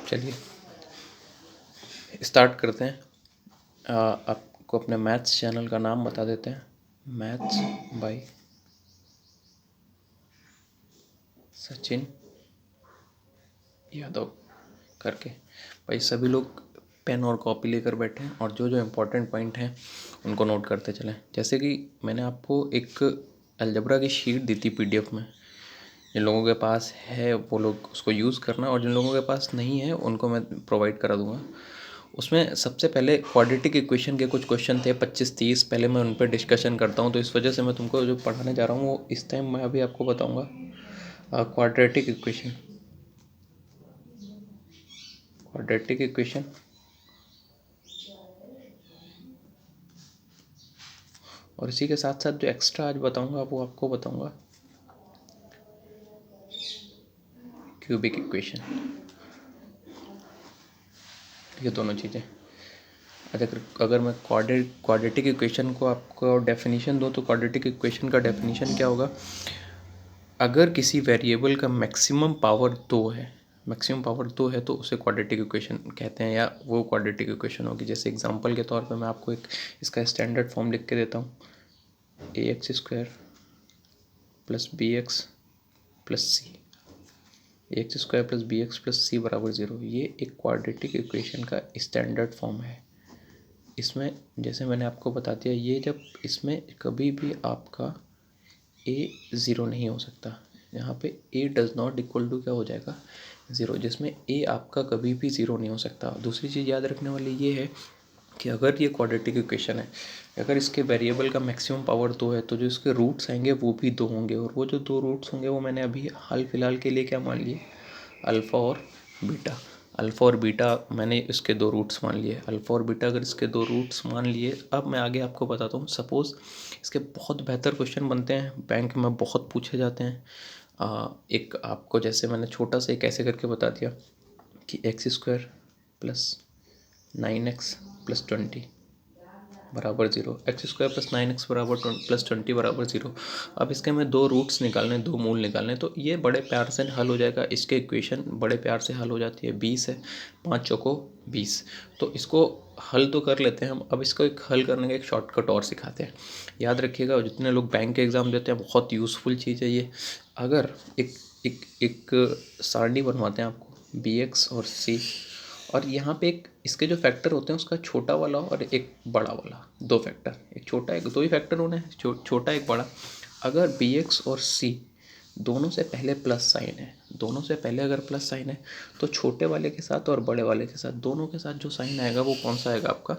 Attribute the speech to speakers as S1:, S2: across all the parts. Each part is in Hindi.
S1: चलिए स्टार्ट करते हैं। आपको अपने मैथ्स चैनल का नाम बता देते हैं, मैथ्स बाय सचिन यादव करके। भाई सभी लोग पेन और कॉपी लेकर बैठे हैं और जो जो इम्पोर्टेंट पॉइंट हैं उनको नोट करते चलें। जैसे कि मैंने आपको एक अलजेब्रा की शीट दी थी पीडीएफ में, जिन लोगों के पास है वो लोग उसको यूज़ करना और जिन लोगों के पास नहीं है उनको मैं प्रोवाइड करा दूँगा। उसमें सबसे पहले क्वाड्रेटिक इक्वेशन के कुछ क्वेश्चन थे 25-30, पहले मैं उन पर डिस्कशन करता हूँ। तो इस वजह से मैं तुमको जो पढ़ाने जा रहा हूँ वो इस टाइम मैं अभी आपको बताऊँगा क्वाड्रेटिक इक्वेशन और इसी के साथ साथ जो एक्स्ट्रा आज बताऊँगा वो आपको बताऊँगा क्यूबिक इक्वेशन। ये दोनों चीज़ें अगर मैं क्वाड्रेटिक इक्वेशन को आपको डेफिनेशन दूँ तो क्वाड्रेटिक इक्वेशन का डेफिनेशन क्या होगा? अगर किसी वेरिएबल का मैक्सिमम पावर 2 है तो उसे क्वाड्रेटिक इक्वेशन कहते हैं, या वो क्वाड्रेटिक इक्वेशन होगी। जैसे एग्जांपल के तौर पे मैं आपको एक इसका स्टैंडर्ड फॉर्म लिख के देता हूँ, ax² + bx + c, ax² + bx + c = 0। ये एक क्वाड्रेटिक इक्वेशन का स्टैंडर्ड फॉर्म है। इसमें जैसे मैंने आपको बता दिया, ये जब इसमें कभी भी आपका a 0 नहीं हो सकता। यहाँ पे a does not equal to क्या हो जाएगा? 0, जिसमें a आपका कभी भी 0 नहीं हो सकता। दूसरी चीज़ याद रखने वाली ये है कि अगर ये क्वाड्रेटिक इक्वेशन है, अगर इसके वेरिएबल का मैक्सिमम पावर 2 है तो जो इसके रूट्स आएंगे वो भी 2 होंगे, और वो जो 2 रूट्स होंगे वो मैंने अभी हाल फिलहाल के लिए क्या मान लिए? अल्फ़ा और बीटा मैंने इसके 2 रूट्स मान लिए। अल्फ़ा और बीटा अगर इसके 2 रूट्स मान लिए, अब मैं आगे आपको बताता हूँ। सपोज़ इसके बहुत बेहतर क्वेश्चन बनते हैं, बैंक में बहुत पूछे जाते हैं। एक आपको जैसे मैंने छोटा सा एक ऐसे करके बता दिया कि x² + 9x + 20 = 0, x² + 9x + 20 = 0। अब इसके मैं 2 रूट्स निकालने, 2 मूल निकालने, तो ये बड़े प्यार से हल हो जाएगा। इसके इक्वेशन बड़े प्यार से हल हो जाती है। 20 है, 5 चौको 20। तो इसको हल तो कर लेते हैं हम। अब इसको एक हल करने का एक शॉर्टकट और सिखाते हैं। याद रखिएगा, जितने लोग बैंक के एग्ज़ाम देते हैं बहुत यूज़फुल चीज़ है ये। अगर एक सारणी बनवाते हैं आपको bx और c, और यहाँ पे एक इसके जो फैक्टर होते हैं उसका छोटा वाला और एक बड़ा वाला, 2 फैक्टर, एक छोटा एक 2 ही फैक्टर होने हैं, छोटा एक बड़ा। अगर bx और c दोनों से पहले प्लस साइन है, दोनों से पहले अगर प्लस साइन है तो छोटे वाले के साथ और बड़े वाले के साथ, दोनों के साथ जो साइन आएगा वो कौन सा आएगा? आपका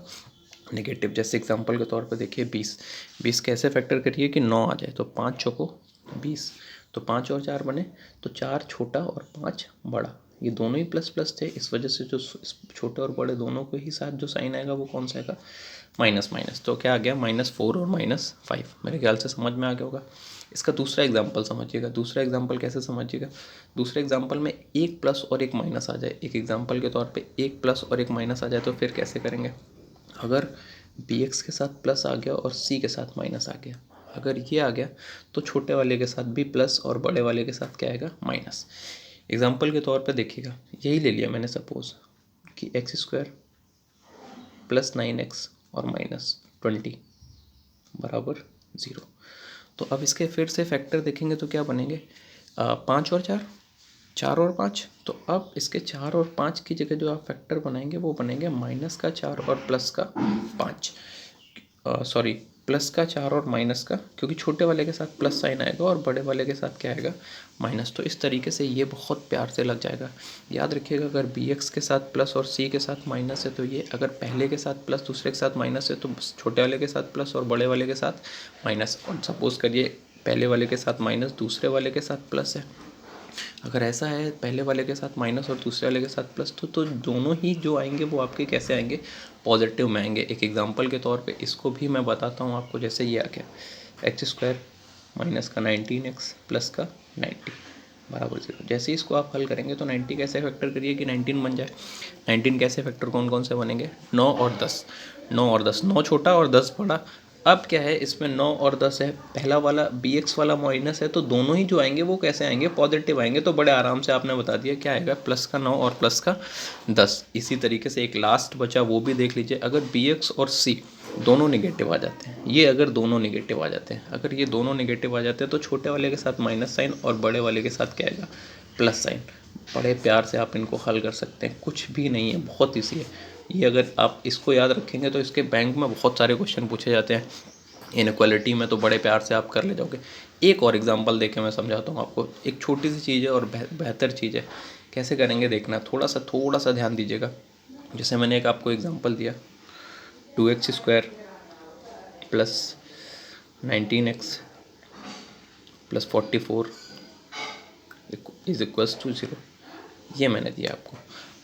S1: नेगेटिव। जैसे एग्जांपल के तौर पर देखिए 20 कैसे फैक्टर करिए कि 9 आ जाए, तो 5 चौको 20, तो 5 और 4 बने, तो 4 छोटा और 5 बड़ा, ये दोनों ही प्लस प्लस थे। इस वजह से जो छोटे और बड़े दोनों के ही साथ जो साइन आएगा वो कौन सा आएगा? Minus minus. तो क्या आ गया? -4 और -5। मेरे ख्याल से समझ में आ गया होगा। इसका दूसरा एग्जाम्पल समझिएगा। दूसरा एग्जाम्पल कैसे समझिएगा? दूसरे एग्जाम्पल में एक प्लस और एक माइनस आ जाए, एक एग्जाम्पल के तौर पे एक प्लस और एक माइनस आ जाए तो फिर कैसे करेंगे? अगर bx के साथ प्लस आ गया और c के साथ माइनस आ गया, अगर ये आ गया तो छोटे वाले के साथ भी प्लस और बड़े वाले के साथ क्या आएगा? माइनस। एग्जाम्पल के तौर पे देखिएगा, यही ले लिया मैंने सपोज कि x² + 9x और -20 = 0। तो अब इसके फिर से फैक्टर देखेंगे तो क्या बनेंगे? 5 और 4, 4 और 5। तो अब इसके 4 और 5 की जगह जो आप फैक्टर बनाएंगे वो बनेंगे -4 और +5। सॉरी, +4 और माइनस का, क्योंकि छोटे वाले के साथ प्लस साइन आएगा और बड़े वाले के साथ क्या आएगा? माइनस। तो इस तरीके से ये बहुत प्यार से लग जाएगा। याद रखिएगा, अगर bx के साथ प्लस और c के साथ माइनस है तो ये, अगर पहले के साथ प्लस दूसरे के साथ माइनस है तो छोटे वाले के साथ प्लस और बड़े वाले के साथ माइनस। और सपोज़ करिए पहले वाले के साथ माइनस, दूसरे वाले के साथ प्लस है। अगर ऐसा है पहले वाले के साथ माइनस और दूसरे वाले के साथ प्लस, तो दोनों ही जो आएंगे वो आपके कैसे आएंगे? पॉजिटिव में आएंगे। एक एग्जांपल के तौर पे इसको भी मैं बताता हूँ आपको। जैसे ये आ गया x² - 19x + 90 = 0। जैसे इसको आप हल करेंगे तो 90 कैसे फैक्टर करिए कि 19 बन जाए? 19 कैसे फैक्टर कौन कौन से बनेंगे? 9 और 10, 9 छोटा और 10 बड़ा। अब क्या है, इसमें 9 और 10 है, पहला वाला bx वाला माइनस है, तो दोनों ही जो आएंगे वो कैसे आएंगे, पॉजिटिव आएंगे। तो बड़े आराम से आपने बता दिया क्या आएगा, प्लस का 9 और प्लस का 10। इसी तरीके से एक लास्ट बचा, वो भी देख लीजिए। अगर bx और c दोनों निगेटिव आ जाते हैं, ये अगर दोनों निगेटिव आ जाते हैं, अगर ये दोनों निगेटिव आ जाते हैं तो छोटे वाले के साथ माइनस साइन और बड़े वाले के साथ क्या आएगा, प्लस साइन। बड़े प्यार से आप इनको हल कर सकते हैं, कुछ भी नहीं है, बहुत ईजी है ये। अगर आप इसको याद रखेंगे तो इसके बैंक में बहुत सारे क्वेश्चन पूछे जाते हैं इनक्वालिटी में, तो बड़े प्यार से आप कर ले जाओगे। एक और एग्जांपल देके मैं समझाता हूँ आपको, एक छोटी सी चीज़ है और बेहतर चीज़ है। कैसे करेंगे देखना, थोड़ा सा ध्यान दीजिएगा। जैसे मैंने एक आपको एग्जांपल दिया, 2x² plus 19x plus 44 is equals to 0, ये मैंने दिया आपको।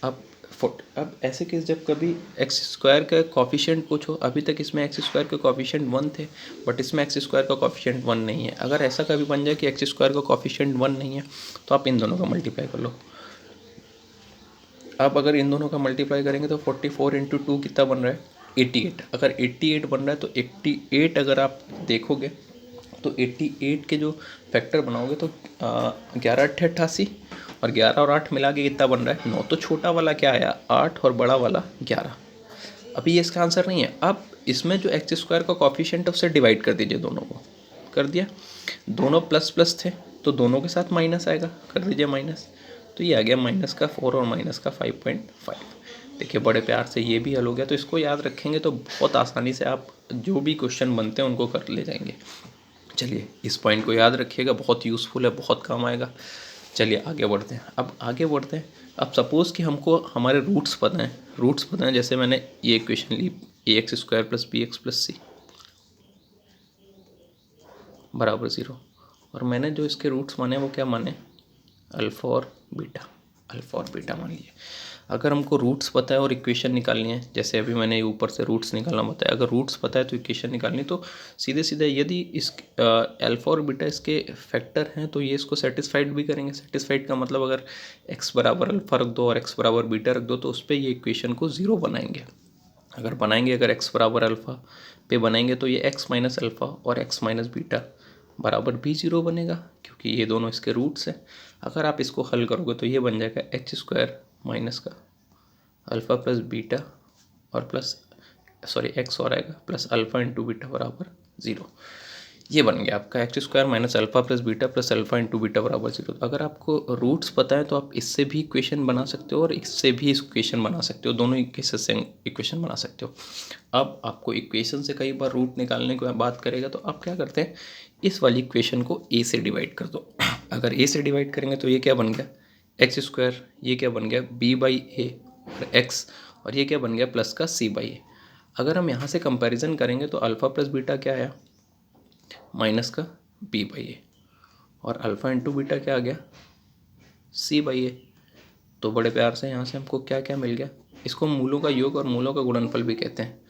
S1: अब ऐसे केस जब कभी एक्स स्क्वायर का कॉफिशिएंट पूछो, अभी तक इसमें एक्स स्क्वायर के कॉफिशिएंट 1 थे, बट इसमें एक्स स्क्वायर का कॉफिशिएंट 1 नहीं है। अगर ऐसा कभी बन जाए कि एक्स स्क्वायर का कॉफिशिएंट 1 नहीं है, तो आप इन दोनों का मल्टीप्लाई कर लो। आप अगर इन दोनों का मल्टीप्लाई करेंगे तो 44 इंटू 2 कितना बन रहा है, 88। अगर 88 बन रहा है तो 88 अगर आप देखोगे तो 88 के जो फैक्टर बनाओगे तो 11 अट्ठे 88, और 11 और 8 मिला के कितना बन रहा है, 9। तो छोटा वाला क्या आया, 8, और बड़ा वाला 11। अभी ये इसका आंसर नहीं है। अब इसमें जो एक्स स्क्वायर का कॉफिशिएंट है उससे डिवाइड कर दीजिए, दोनों को कर दिया। दोनों प्लस प्लस थे तो दोनों के साथ माइनस आएगा, कर दीजिए माइनस। तो ये आ गया माइनस का 4 और माइनस का 5.5। देखिए बड़े प्यार से ये भी हल हो गया। तो इसको याद रखेंगे तो बहुत आसानी से आप जो भी क्वेश्चन बनते हैं उनको कर ले जाएंगे। चलिए इस पॉइंट को याद रखिएगा, बहुत यूज़फुल है, बहुत काम आएगा। चलिए आगे बढ़ते हैं। अब आगे बढ़ते हैं, अब सपोज़ कि हमको हमारे रूट्स पता हैं। जैसे मैंने ये इक्वेशन ली, ax² plus bx plus c बराबर 0, और मैंने जो इसके रूट्स माने वो क्या माने, अल्फ़ा और बीटा मान लिए। अगर हमको रूट्स पता है और इक्वेशन निकालनी है, जैसे अभी मैंने ऊपर से रूट्स निकालना बताया, अगर रूट्स पता है तो इक्वेशन निकालनी, तो सीधे सीधे यदि इस अल्फ़ा और बीटा इसके फैक्टर हैं तो ये इसको सेटिस्फाइड भी करेंगे। सेटिस्फाइड का मतलब अगर x बराबर अल्फ़ा रख दो और x बराबर बीटा रख दो तो उस पर ये इक्वेशन को 0 बनाएंगे। अगर x बराबर अल्फ़ा पे बनाएंगे तो ये x माइनस अल्फ़ा और x माइनस बीटा बराबर भी 0 बनेगा, क्योंकि ये दोनों इसके रूट्स हैं। अगर आप इसको हल करोगे तो ये बन जाएगा x² माइनस का अल्फ़ा प्लस बीटा और x और आएगा प्लस अल्फ़ा इंटू बीटा बराबर 0। ये बन गया आपका x² minus alpha plus beta plus alpha into beta बराबर 0। अगर आपको रूट्स पता है तो आप इससे भी इक्वेशन बना सकते हो और इससे भी इक्वेशन बना सकते हो, दोनों केसेस से इक्वेशन बना सकते हो। अब आपको इक्वेशन से कई बार रूट निकालने की बात करेगा तो आप क्या करते हैं, इस वाली इक्वेशन को a से डिवाइड कर दो। अगर a से डिवाइड करेंगे तो ये क्या बन गया, x², ये क्या बन गया b/a और x, और ये क्या बन गया प्लस का c/a। अगर हम यहाँ से कंपैरिजन करेंगे तो अल्फ़ा प्लस बीटा क्या आया, माइनस का b/a, और अल्फ़ा इंटू बीटा क्या आ गया, c/a। तो बड़े प्यार से यहाँ से हमको क्या क्या मिल गया, इसको मूलों का योग और मूलों का गुणनफल भी कहते हैं।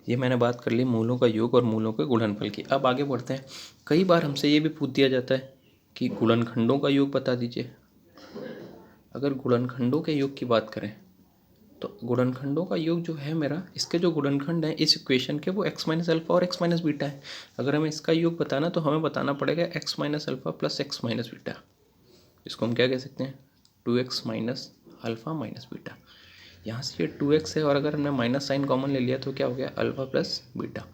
S1: ये मैंने बात कर ली मूलों का योग और मूलों के गुणनफल की। अब आगे बढ़ते हैं। कई बार हमसे ये भी पूछ दिया जाता है कि गुणनखंडों का योग बता दीजिए। अगर गुणनखंडों के योग की बात करें तो गुणनखंडों का योग जो है मेरा, इसके जो गुणनखंड हैं इस इक्वेशन के, वो x माइनस अल्फ़ा और x माइनस बीटा है। अगर हमें इसका योग बताना तो हमें बताना पड़ेगा x minus alpha plus x minus beta. इसको हम क्या कह सकते हैं, 2x minus alpha minus beta. यहाँ से ये 2x है और अगर हमने माइनस साइन कॉमन ले लिया तो क्या हो गया, अल्फ़ा प्लस बीटा।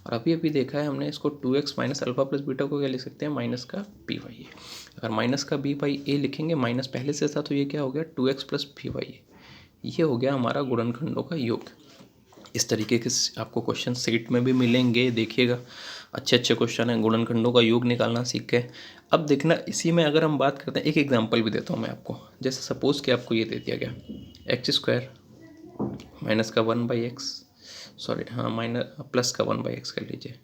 S1: और अभी अभी देखा है हमने, इसको 2x minus alpha plus beta को क्या लिख सकते हैं, माइनस का b/a। अगर माइनस का b/a लिखेंगे, माइनस पहले से था तो ये क्या हो गया, 2x प्लस b/a। ये हो गया हमारा गुणनखंडों का योग। इस तरीके के आपको क्वेश्चन सेट में भी मिलेंगे, देखिएगा अच्छे अच्छे क्वेश्चन हैं। गुणनखंडों का योग निकालना सीख गए। अब देखना, इसी में अगर हम बात करते हैं, एक एग्जांपल भी देता हूँ मैं आपको। जैसे सपोज़ कि आपको ये दे दिया गया x² माइनस का 1/x, माइनस प्लस का 1/x कर लीजिए।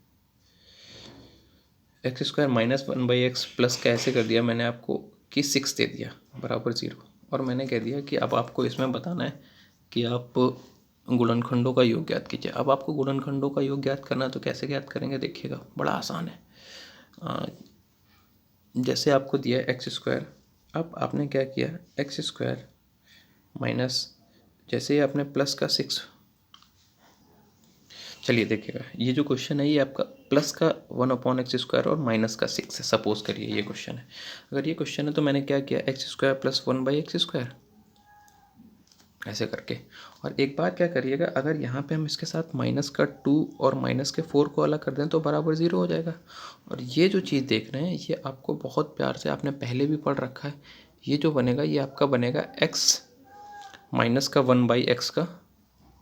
S1: x² माइनस 1/x प्लस का ऐसे कर दिया मैंने आपको कि 6 दे दिया बराबर 0, और मैंने कह दिया कि अब आपको इसमें बताना है कि आप गुणनखंडों का योग ज्ञात कीजिए। अब आपको गुणनखंडों का योग ज्ञात करना है तो कैसे ज्ञात करेंगे, देखिएगा बड़ा आसान है। जैसे आपको दिया x², अब आपने क्या किया, x² माइनस, जैसे ही आपने प्लस का 6, चलिए देखिएगा, ये जो क्वेश्चन है ये आपका प्लस का 1/x² और माइनस का 6 है। सपोज करिए ये क्वेश्चन है। अगर ये क्वेश्चन है तो मैंने क्या किया, x² + 1/x², ऐसे करके। और एक बार क्या करिएगा, अगर यहाँ पे हम इसके साथ माइनस का 2 और माइनस के 4 को अलग कर दें तो बराबर 0 हो जाएगा। और ये जो चीज़ देख रहे हैं ये आपको बहुत प्यार से आपने पहले भी पढ़ रखा है। ये जो बनेगा ये आपका बनेगा x माइनस का 1/x का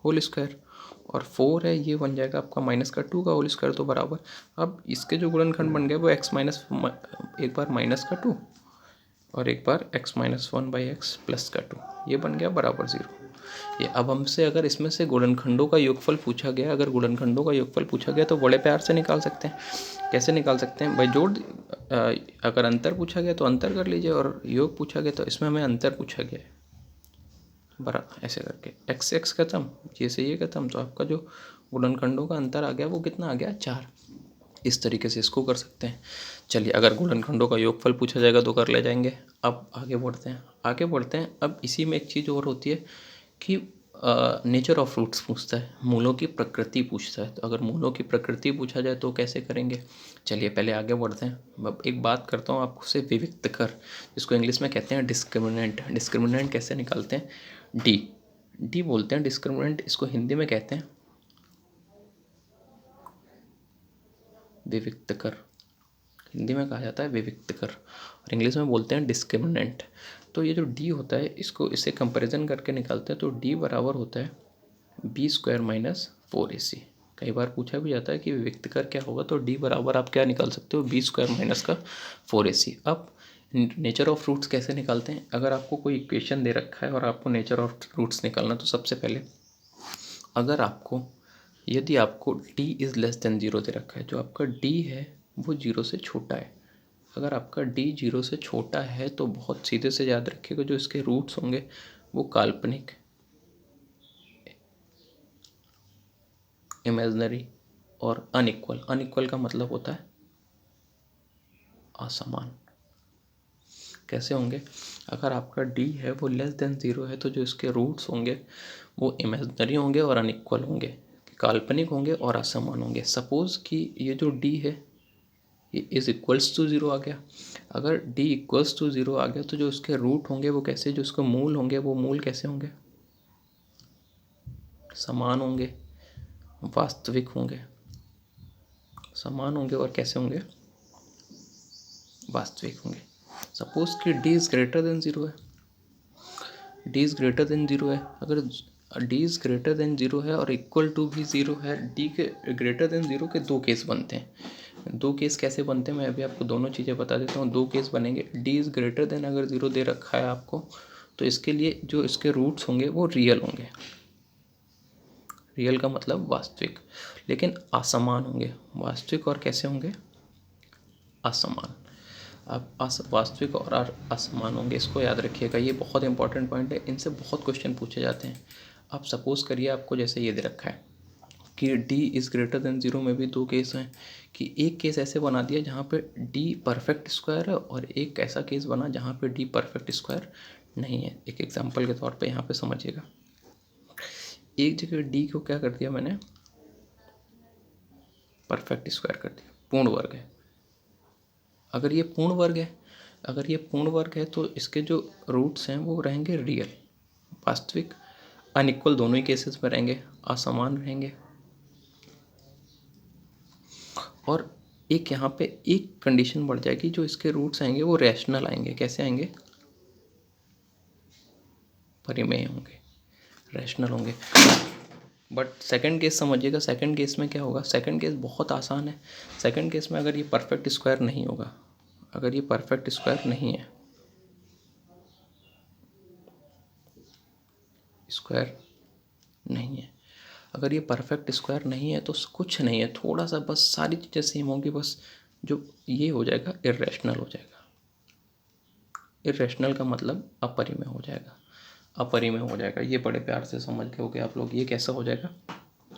S1: होल स्क्वायर, और 4 है ये बन जाएगा आपका माइनस का 2 का होल स्क्वायर, तो बराबर। अब इसके जो गुणनखंड बन गए वो x माइनस, एक बार माइनस का 2 और एक बार x माइनस 1/x प्लस का 2, ये बन गया बराबर 0। ये अब हमसे अगर इसमें से गुणनखंडों का योगफल पूछा गया, अगर गुणनखंडों का योगफल पूछा गया तो बड़े प्यार से निकाल सकते हैं। कैसे निकाल सकते हैं भाई, अगर अंतर पूछा गया तो अंतर कर लीजिए, और योग पूछा गया तो इसमें हमें अंतर पूछा गया है, बराबर ऐसे करके x खत्म, ये से ये खत्म, तो आपका जो गुणनखंडों का अंतर आ गया वो कितना आ गया, 4। इस तरीके से इसको कर सकते हैं। चलिए, अगर गुणनखंडों का योगफल पूछा जाएगा तो कर ले जाएंगे। अब आगे बढ़ते हैं। अब इसी में एक चीज़ और होती है कि नेचर ऑफ फ्रूट्स पूछता है, मूलों की प्रकृति पूछता है। तो अगर मूलों की प्रकृति पूछा जाए तो कैसे करेंगे। चलिए पहले आगे बढ़ते हैं। अब एक बात करता हूँ आपको से, विविक्त कर, जिसको इंग्लिश में कहते हैं डिस्क्रिमिनेंट। डिस्क्रिमिनेंट कैसे निकालते हैं, डी बोलते हैं डिस्क्रिमिनेंट, इसको हिंदी में कहते हैं विविक्त कर। हिंदी में कहा जाता है विविक्त कर और इंग्लिश में बोलते हैं डिस्क्रिमिनेंट। तो ये जो डी होता है इसको इससे कंपैरिजन करके निकालते हैं, तो डी बराबर होता है b² - 4ac। कई बार पूछा भी जाता है कि विविक्त कर क्या होगा, तो डी बराबर आप क्या निकाल सकते हो, b² - 4ac। अब नेचर ऑफ फ्रूट्स कैसे निकालते हैं, अगर आपको कोई इक्वेशन दे रखा है और आपको नेचर ऑफ फ्रूट्स निकालना, तो सबसे पहले यदि आपको d इज़ लेस देन 0 दे रखा है, जो आपका d है वो 0 से छोटा है। अगर आपका d 0 से छोटा है तो बहुत सीधे से याद रखिएगा, जो इसके रूट्स होंगे वो काल्पनिक, इमेजिनरी और अनइक्वल। अनइक्वल का मतलब होता है असमान। कैसे होंगे, अगर आपका d है वो लेस देन 0 है तो जो इसके रूट्स होंगे वो इमेजिनरी होंगे और अनइक्वल होंगे, काल्पनिक होंगे और असमान होंगे। सपोज़ कि ये जो d है ये इज़ इक्वल्स टू 0 आ गया। अगर d इक्वल्स टू 0 आ गया तो जो उसके रूट होंगे वो कैसे, जो उसके मूल होंगे वो मूल कैसे होंगे, समान होंगे, वास्तविक होंगे, समान होंगे और कैसे होंगे, वास्तविक होंगे। सपोज़ कि d इज़ ग्रेटर देन 0 है, d इज़ ग्रेटर देन 0 है। अगर d इज़ ग्रेटर देन 0 है और इक्वल टू भी 0 है, d के ग्रेटर देन 0 के दो केस बनते हैं। दो केस कैसे बनते हैं मैं अभी आपको दोनों चीज़ें बता देता हूँ। दो केस बनेंगे, d इज़ ग्रेटर देन अगर 0 दे रखा है आपको तो इसके लिए जो इसके रूट्स होंगे वो रियल होंगे। रियल का मतलब वास्तविक, लेकिन असमान होंगे। वास्तविक और कैसे होंगे, असमान। अब वास्तविक और असमान होंगे, इसको याद रखिएगा, ये बहुत इंपॉर्टेंट पॉइंट है, इनसे बहुत क्वेश्चन पूछे जाते हैं। आप सपोज़ करिए आपको जैसे ये दे रखा है कि d इज़ ग्रेटर देन 0 में भी दो केस हैं, कि एक केस ऐसे बना दिया जहाँ पे d परफेक्ट स्क्वायर है और एक ऐसा केस बना जहाँ पे d परफेक्ट स्क्वायर नहीं है। एक एग्जांपल के तौर पे यहाँ पे समझिएगा, एक जगह d को क्या कर दिया मैंने, परफेक्ट स्क्वायर कर दिया, पूर्ण वर्ग है। अगर ये पूर्ण वर्ग है तो इसके जो रूट्स हैं वो रहेंगे रियल, वास्तविक। अनइक्वल दोनों ही केसेस में रहेंगे, असमान रहेंगे। और एक यहाँ पे एक कंडीशन बढ़ जाएगी, जो इसके रूट्स आएंगे वो रैशनल आएंगे। कैसे आएंगे, परिमेय होंगे, रैशनल होंगे। बट सेकंड केस समझिएगा, सेकंड केस में क्या होगा, सेकंड केस बहुत आसान है। सेकंड केस में अगर ये परफेक्ट स्क्वायर नहीं होगा, अगर ये परफेक्ट स्क्वायर नहीं है, स्क्वायर नहीं है, अगर ये परफेक्ट स्क्वायर नहीं है तो कुछ नहीं है, थोड़ा सा बस सारी चीज़ें सेम होंगी, बस जो ये हो जाएगा इर्रेशनल हो जाएगा। इर्रेशनल का मतलब अपरिमेय हो जाएगा, अपरिमेय हो जाएगा। ये बड़े प्यार से समझ गए होगे आप लोग, ये कैसा हो जाएगा,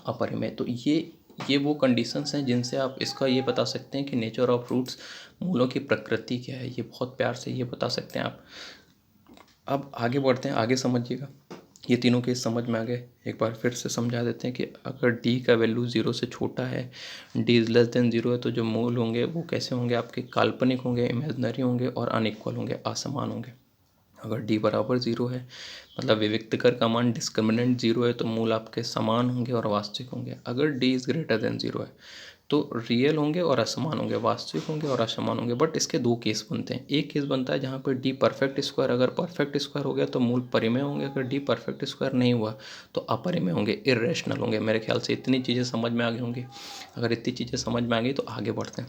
S1: अपरिमेय। तो ये वो कंडीशंस हैं जिनसे आप इसका ये बता सकते हैं कि नेचर ऑफ फ्रूट्स, मूलों की प्रकृति क्या है, ये बहुत प्यार से ये बता सकते हैं आप। अब आगे बढ़ते हैं, आगे समझिएगा। ये तीनों केस समझ में आ गए। एक बार फिर से समझा देते हैं कि अगर डी का वैल्यू 0 से छोटा है, डी इज़ लेस देन 0 है, तो जो मोल होंगे वो कैसे होंगे, आपके काल्पनिक होंगे, इमेजनरी होंगे और अनइक्वल होंगे, असमान होंगे। अगर डी बराबर 0 है मतलब विविक्तकर का मान डिस्क्रिमिनेंट 0 है, तो मूल आपके समान होंगे और वास्तविक होंगे। अगर डी इज़ ग्रेटर देन 0 है तो रियल होंगे और असमान होंगे, वास्तविक होंगे और असमान होंगे। बट इसके दो केस बनते हैं। एक केस बनता है जहाँ पर डी परफेक्ट स्क्वायर, अगर परफेक्ट स्क्वायर हो गया तो मूल परिमेय होंगे, अगर डी परफेक्ट स्क्वायर नहीं हुआ तो अपरिमेय होंगे, इर्रेशनल होंगे। मेरे ख्याल से इतनी चीज़ें समझ में आ गई होंगी। अगर इतनी चीज़ें समझ में आ गई तो आगे बढ़ते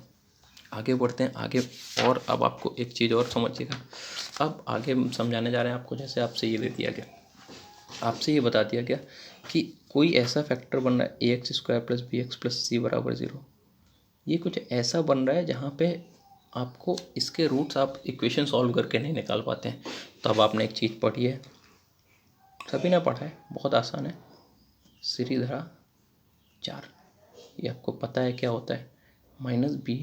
S1: हैं आगे। और अब आपको एक चीज़ और समझिएगा। अब आगे समझाने जा रहे हैं आपको। जैसे आपसे ये दे दिया गया, आपसे ये बता दिया गया कि कोई ऐसा फैक्टर बन रहा है A X square plus B X plus C बराबर 0। ये कुछ ऐसा बन रहा है जहाँ पे आपको इसके रूट्स आप इक्वेशन सॉल्व करके नहीं निकाल पाते हैं। तो अब आपने एक चीज़ पढ़ी है, सभी ने पढ़ा है, बहुत आसान है, सीरीधरा 4। ये आपको पता है क्या होता है, minus B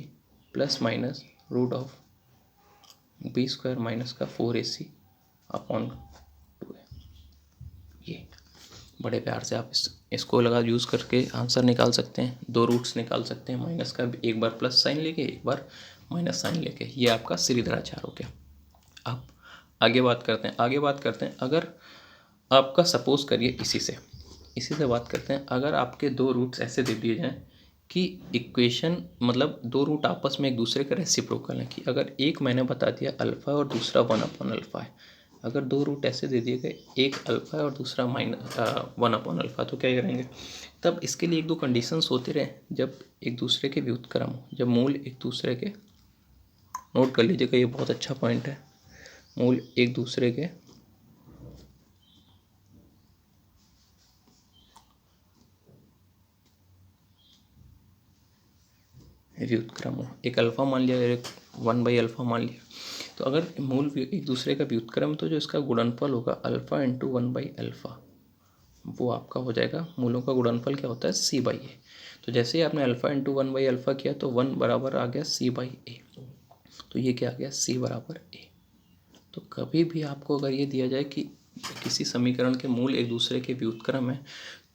S1: plus minus root of B square minus का 4ac अपॉन 2 है। ये बड़े प्यार से आप इसको लगा यूज़ करके आंसर निकाल सकते हैं, दो रूट्स निकाल सकते हैं माइनस का, एक बार प्लस साइन लेके एक बार माइनस साइन लेके। ये आपका सीरीधराचार हो गया। अब आगे बात करते हैं। अगर आपका सपोज करिए इसी से बात करते हैं। अगर आपके दो रूट्स ऐसे दे दिए जाएँ कि इक्वेशन मतलब दो रूट आपस में एक दूसरे के रेसिप्रोकल हैं, कि अगर एक मैंने बता दिया अल्फ़ा और दूसरा 1/अल्फ़ा है, अगर दो रूट ऐसे दे दिए गए, एक अल्फ़ा है और दूसरा 1/अल्फ़ा, तो क्या करेंगे, तब इसके लिए एक दो कंडीशंस होते रहे। जब एक दूसरे के व्युत्क्रम हो, जब मूल एक दूसरे के, नोट कर लीजिएगा, ये बहुत अच्छा पॉइंट है, मूल एक दूसरे के व्युत्क्रम हो। एक अल्फ़ा मान लिया, एक 1/अल्फ़ा मान लिया, तो अगर मूल एक दूसरे का व्युत्क्रम, तो जो इसका गुणनफल होगा अल्फ़ा इंटू 1/अल्फ़ा, वो आपका हो जाएगा, मूलों का गुणनफल क्या होता है, c/a। तो जैसे ही आपने अल्फ़ा इंटू 1/अल्फ़ा किया तो 1 बराबर आ गया c/a, तो ये क्या आ गया, c बराबर a। तो कभी भी आपको अगर ये दिया जाए कि किसी समीकरण के मूल एक दूसरे के व्युत्क्रम है,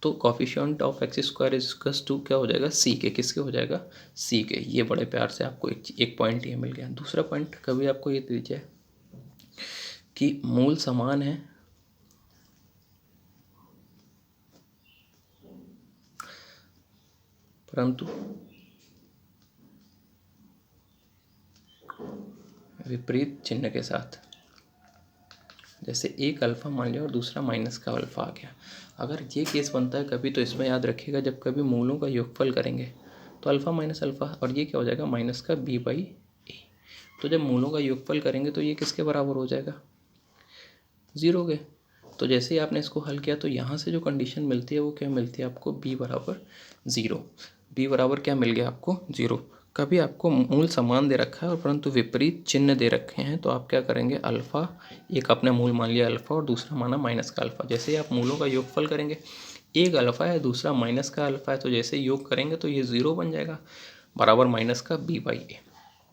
S1: तो coefficient of X square is equals to क्या हो जाएगा, सी के। किसके हो जाएगा, सी के। ये बड़े प्यार से आपको एक पॉइंट ये मिल गया। दूसरा पॉइंट, कभी आपको ये दीजिए कि मूल समान है परंतु विपरीत चिन्ह के साथ। जैसे एक अल्फ़ा मान लिया और दूसरा माइनस का अल्फ़ा आ गया। अगर ये केस बनता है कभी, तो इसमें याद रखिएगा, जब कभी मूलों का योगफल करेंगे तो अल्फ़ा माइनस अल्फ़ा, और ये क्या हो जाएगा, माइनस का b/a। तो जब मूलों का योगफल करेंगे तो ये किसके बराबर हो जाएगा, 0 के। तो जैसे ही आपने इसको हल किया तो यहाँ से जो कंडीशन मिलती है वो क्या मिलती है आपको, b बराबर 0। b बराबर क्या मिल गया आपको, 0। कभी आपको मूल समान दे रखा है और परंतु विपरीत चिन्ह दे रखे हैं, तो आप क्या करेंगे, अल्फ़ा, एक आपने मूल मान लिया अल्फ़ा और दूसरा माना माइनस का अल्फ़ा। जैसे ही आप मूलों का योगफल करेंगे, एक अल्फ़ा है दूसरा माइनस का अल्फ़ा है, तो जैसे योग करेंगे तो ये 0 बन जाएगा, बराबर माइनस का b/a।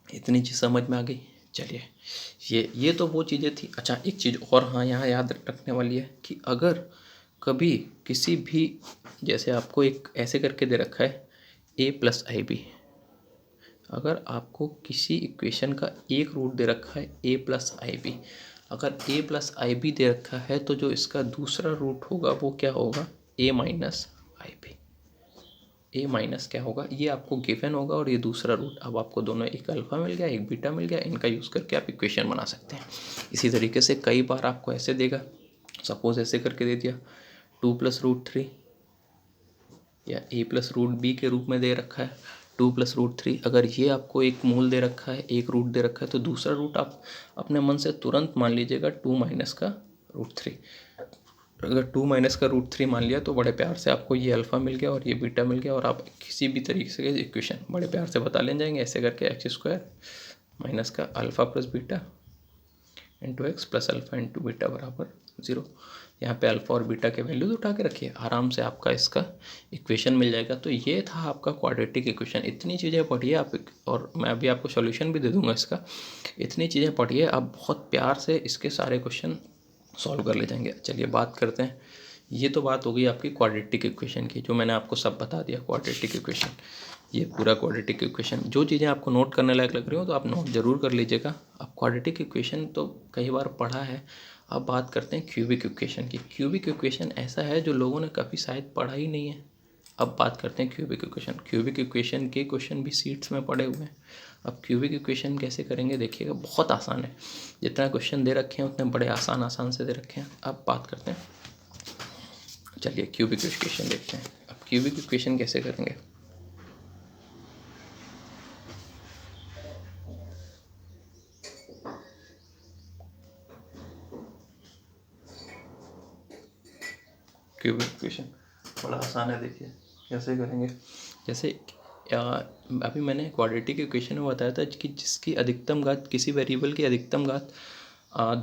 S1: इतनी चीज़ समझ में आ गई। चलिए, ये तो वो चीज़ें थी। अच्छा, एक चीज़ और हाँ यहाँ याद रखने वाली है कि अगर कभी किसी भी, जैसे आपको एक ऐसे करके दे रखा है a प्लस IB, अगर आपको किसी इक्वेशन का एक रूट दे रखा है a प्लस IB, अगर a प्लस IB दे रखा है तो जो इसका दूसरा रूट होगा वो क्या होगा, a minus IB। A minus क्या होगा, ये आपको गिवन होगा और ये दूसरा रूट। अब आपको दोनों, एक अल्फ़ा मिल गया एक बीटा मिल गया, इनका यूज़ करके आप इक्वेशन बना सकते हैं। इसी तरीके से कई बार आपको ऐसे देगा, सपोज ऐसे करके दे दिया 2 + √3, या a + √b के रूप में दे रखा है 2 + √3। अगर ये आपको एक मूल दे रखा है, एक रूट दे रखा है, तो दूसरा रूट आप अपने मन से तुरंत मान लीजिएगा 2 - का √3। अगर 2 - का √3 मान लिया तो बड़े प्यार से आपको ये अल्फ़ा मिल गया और ये बीटा मिल गया, और आप किसी भी तरीके से इक्वेशन बड़े प्यार से बता ले जाएंगे ऐसे करके, x² माइनस का alpha plus beta into x plus alpha into beta बराबर 0। यहाँ पे अल्फ़ा और बीटा के वैल्यूज उठा के रखिए, आराम से आपका इसका इक्वेशन मिल जाएगा। तो ये था आपका क्वाड्रेटिक इक्वेशन। इतनी चीज़ें पढ़िए आप, और मैं अभी आपको सॉल्यूशन भी दे दूँगा इसका। इतनी चीज़ें पढ़िए आप, बहुत प्यार से इसके सारे क्वेश्चन सॉल्व कर ले जाएंगे। चलिए बात करते हैं, ये तो बात हो गई आपकी क्वाड्रेटिक इक्वेशन की, जो मैंने आपको सब बता दिया क्वाड्रेटिक इक्वेशन, ये पूरा क्वाड्रेटिक इक्वेशन। जो चीज़ें आपको नोट करने लायक लग रही हो तो आप नोट जरूर कर लीजिएगा। अब क्वाड्रेटिक इक्वेशन तो कई बार पढ़ा है। अब बात करते हैं क्यूबिक इक्वेशन की। क्यूबिक इक्वेशन ऐसा है जो लोगों ने कभी शायद पढ़ा ही नहीं है। अब बात करते हैं क्यूबिक इक्वेशन। क्यूबिक इक्वेशन के क्वेश्चन भी सीट्स में पड़े हुए हैं। अब क्यूबिक इक्वेशन कैसे करेंगे देखिएगा, बहुत आसान है। जितना क्वेश्चन दे रखे हैं उतने बड़े आसान से दे रखे हैं। अब बात करते हैं, चलिए क्यूबिक इक्वेशन देखते हैं। अब क्यूबिक इक्वेशन कैसे करेंगे, क्यूबिक इक्वेशन बड़ा आसान है। देखिए कैसे करेंगे, जैसे अभी मैंने क्वाड्रेटिक इक्वेशन में बताया था कि जिसकी अधिकतम घात, किसी वेरिएबल की अधिकतम घात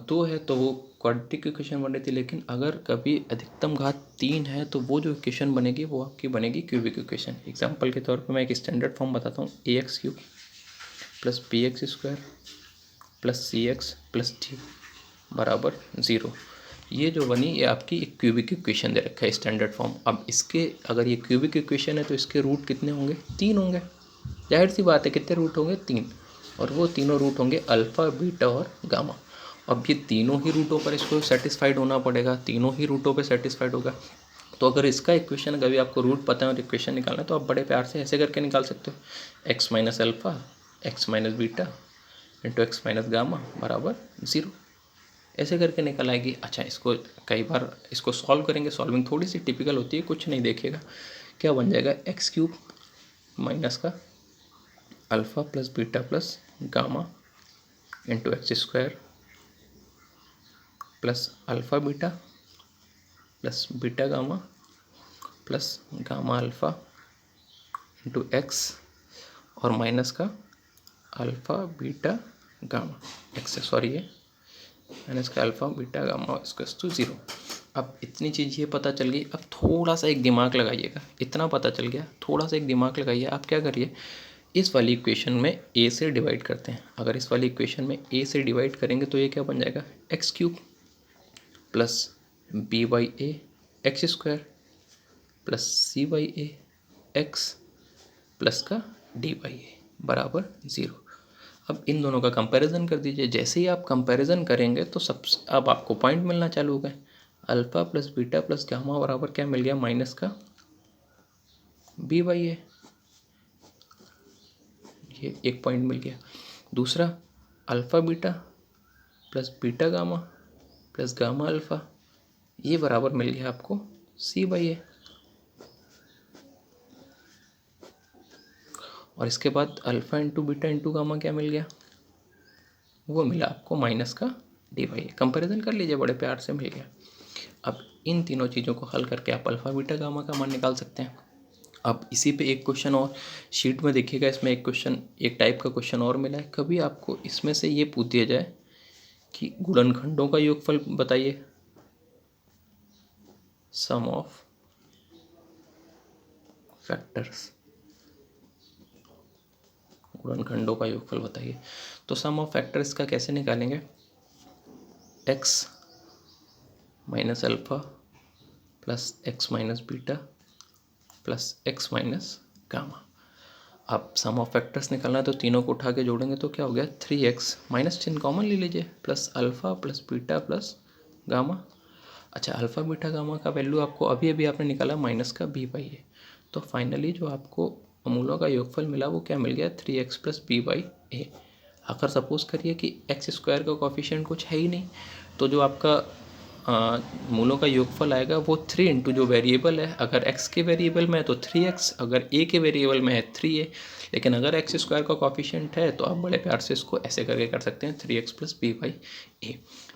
S1: 2 है तो वो क्वाड्रेटिक इक्वेशन बन रही थी। लेकिन अगर कभी अधिकतम घात 3 है तो वो जो इक्वेशन बनेगी वो आपकी बनेगी क्यूबिक इक्वेशन। एग्जांपल के तौर पे मैं एक स्टैंडर्ड फॉर्म बताता हूँ, ax³ plus bx² plus cx plus d बराबर 0। ये जो बनी ये आपकी एक क्यूबिक इक्वेशन दे रखा है स्टैंडर्ड फॉर्म। अब इसके अगर ये क्यूबिक इक्वेशन है तो इसके रूट कितने होंगे, 3 होंगे। जाहिर सी बात है, कितने रूट होंगे, 3। और वो तीनों रूट होंगे अल्फ़ा, बीटा और गामा। अब ये तीनों ही रूटों पर इसको सेटिस्फाइड होना पड़ेगा, तीनों ही रूटों पर सेटिस्फाइड होगा। तो अगर इसका इक्वेशन कभी आपको रूट पता है और इक्वेशन निकालना है तो आप बड़े प्यार से ऐसे करके निकाल सकते हो, x minus alpha x minus beta into x minus gamma बराबर 0। ऐसे करके निकल आएगी। अच्छा, इसको कई बार इसको सॉल्व करेंगे, सॉल्विंग थोड़ी सी टिपिकल होती है, कुछ नहीं देखिएगा क्या बन जाएगा, x³ माइनस का alpha plus beta plus gamma into x² plus alpha beta plus beta gamma plus gamma alpha into X और माइनस का alpha beta gamma X, sorry ये माइनस का alpha beta gamma equals to 0। अब इतनी चीज़ ये पता चल गई। अब थोड़ा सा एक दिमाग लगाइएगा, इतना पता चल गया, थोड़ा सा एक दिमाग लगाइए। आप क्या करिए, इस वाली इक्वेशन में a से डिवाइड करते हैं। अगर इस वाली इक्वेशन में a से डिवाइड करेंगे तो ये क्या बन जाएगा, x³ plus b/a x² plus c/a x plus का d/a बराबर 0। अब इन दोनों का कंपैरिजन कर दीजिए। जैसे ही आप कंपैरिजन करेंगे तो अब आपको पॉइंट मिलना चालू हो गए। Alpha plus beta plus gamma बराबर क्या मिल गया, माइनस का b/a, ये एक पॉइंट मिल गया। दूसरा alpha beta plus beta gamma plus gamma alpha, ये बराबर मिल गया आपको c/a। और इसके बाद alpha into beta into gamma क्या मिल गया, वो मिला आपको माइनस का d/a। कंपैरिजन कर लीजिए, बड़े प्यार से मिल गया। अब इन तीनों चीज़ों को हल करके आप अल्फ़ा बीटा गामा का मान निकाल सकते हैं। अब इसी पे एक क्वेश्चन और शीट में देखिएगा, इसमें एक क्वेश्चन, एक टाइप का क्वेश्चन और मिला है। कभी आपको इसमें से ये पूछ दिया जाए कि गुणनखंडों का योगफल बताइए, सम ऑफ फैक्टर्स, गुणनखंडों का योगफल बताइए। तो सम ऑफ फैक्टर्स का कैसे निकालेंगे, x minus alpha plus x minus beta plus x minus gamma. अब सम ऑफ फैक्टर्स निकालना है तो तीनों को उठा के जोड़ेंगे तो क्या हो गया, 3x माइनस चिन्ह कॉमन ले लीजिए, plus alpha plus beta plus gamma. अच्छा, अल्फ़ा बीटा गामा का वैल्यू आपको अभी अभी आपने निकाला माइनस का b/a। तो फाइनली जो आपको अमूलों का योगफल मिला वो क्या मिल गया, 3x प्लस b/a। अगर सपोज करिए कि x² का कोफिशिएंट कुछ है ही नहीं तो जो आपका मूलों का योगफल आएगा वो 3 इंटू जो वेरिएबल है, अगर x के वेरिएबल में है तो 3x, अगर a के वेरिएबल में है 3a। लेकिन अगर x² का कोफिशिएंट है तो आप बड़े प्यार से इसको ऐसे करके कर सकते हैं, 3x प्लस b/a।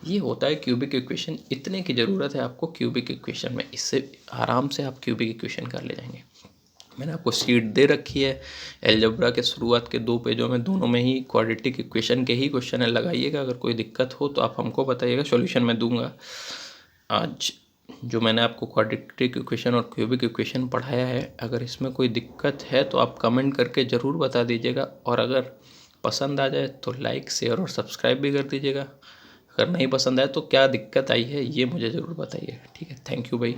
S1: ये होता है क्यूबिक इक्वेशन। इतने की ज़रूरत है आपको क्यूबिक इक्वेशन में, इससे आराम से आप क्यूबिक इक्वेशन कर ले जाएंगे। मैंने आपको शीट दे रखी है, अलजेब्रा के शुरुआत के 2 पेजों में, दोनों में ही क्वाड्रेटिक इक्वेशन के ही क्वेश्चन है। लगाइएगा, अगर कोई दिक्कत हो तो आप हमको बताइएगा, सॉल्यूशन मैं दूंगा। आज जो मैंने आपको क्वाड्रेटिक इक्वेशन और क्यूबिक इक्वेशन पढ़ाया है, अगर इसमें कोई दिक्कत है तो आप कमेंट करके ज़रूर बता दीजिएगा। और अगर पसंद आ जाए तो लाइक, शेयर और सब्सक्राइब भी कर दीजिएगा। अगर नहीं पसंद आए तो क्या दिक्कत आई है ये मुझे ज़रूर बताइए। ठीक है, थैंक यू भाई।